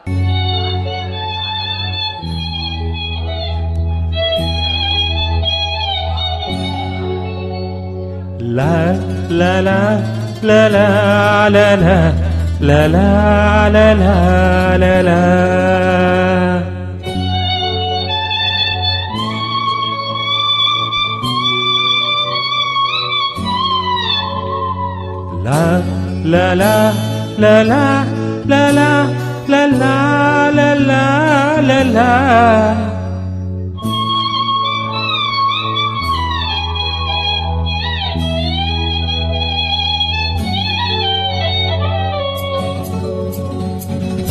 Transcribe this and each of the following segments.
La la la la la la la la la la la la la. La la la la la la la la la la la la la.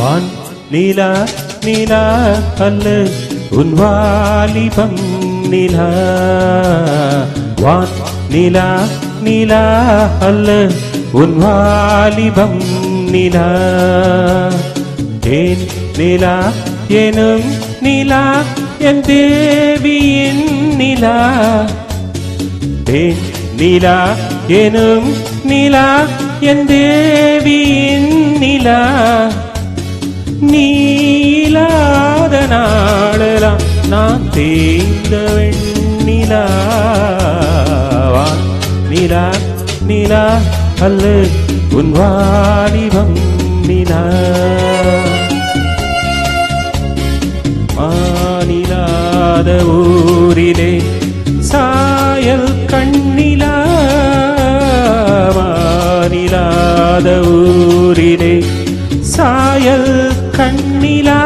வான் நீலா நீலா அல்ல உன் வாலிபம் நீலா. வான் நீலா நீலா அல்ல உன் வாலிபம் நீலா. தேன் நீலா எனும் நீலா என் தேவியின் நீலா. தேன் நீலா எனும் நீலா என் தேவியின் நீலா. நீலாத நாளெல்லாம் நான் தேய்ந்த வெண்ணிலா. நிலா நிலா அல்ல உன் வாலிபம் நிலா. மாநிலாத ஊரிலே சாயல் கண்ணிலா. மாநிலாத ஊரிலே சாயல் கண்ணிலா.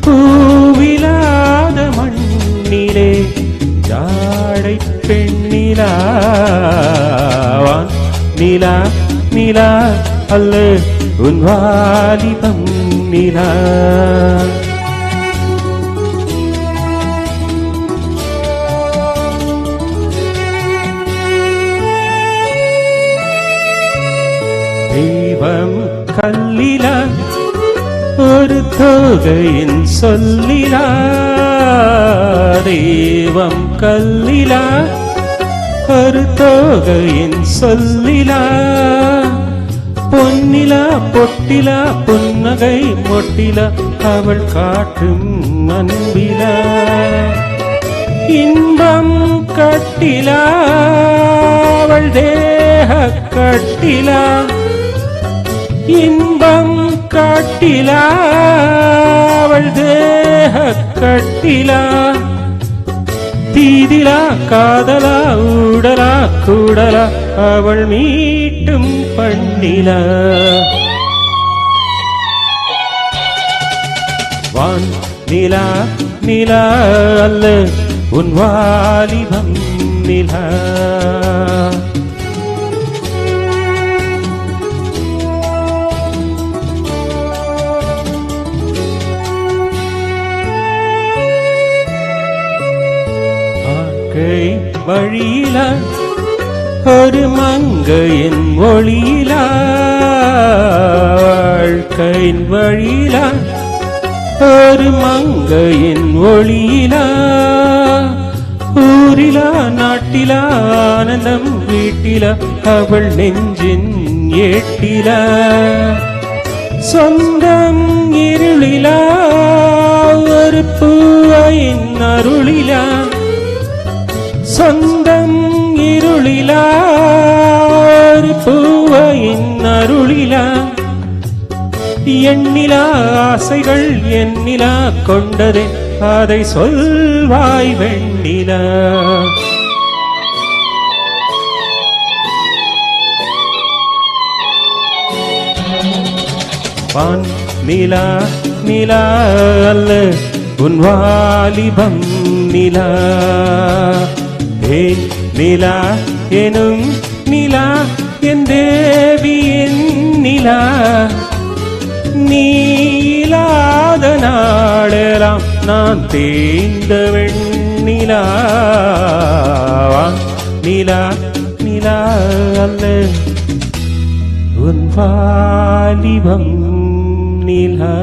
பூவிலாத மண்ணிலே ஜாடை பெண்ணிலா. நிலா நிலா அல்ல உன் வாலிபம் நிலா. தெய்வம் கல்லிலா ஒரு தொகையின் சொல்லிலா. தெய்வம் கல்லிலா ஒரு தொகையின் சொல்லிலா. பொன்னிலா பொட்டிலா புன்னகை மொட்டிலா அவள் காட்டும் அன்பிலா. இன்பம் கட்டிலா அவள் தேக கட்டிலா. இன்பம் கட்டிலா அவள் தேக கட்டிலா. தீதிலா காதலா ஊடலா கூடலா அவள் மீட்டும் பண்ணிலா. வான் நிலா நிலா அல்ல உன் வாலிபம் நிலா. வழியில ஒரு மங்கையின் ஒளியிலா. வாழ்க்கையின் வழியில ஒரு மங்கையின் ஒளியிலா. ஊரிலா நாட்டிலா ஆனந்தம் வீட்டிலா அவள் நெஞ்சின் ஏட்டிலா. சொந்தம் இருளிலா ஒரு பூவையின் அருளிலா. சொந்தம் இருளிலா ஒரு பூவையின் அருளிலா. எண்ணிலா ஆசைகள் எண்ணிலா கொண்டதே அதை சொல்வாய் வெண்ணிலா. வான் நிலா நிலா அல்ல உன் வாலிபம் நிலா. தேன் நிலா எனும் நிலா என் தேவியின் நிலா. நீலாத நாளெல்லாம் நான் தேய்ந்த வெண்ணிலா. நிலா நிலா அல்ல உன் வாலிபம் நிலா.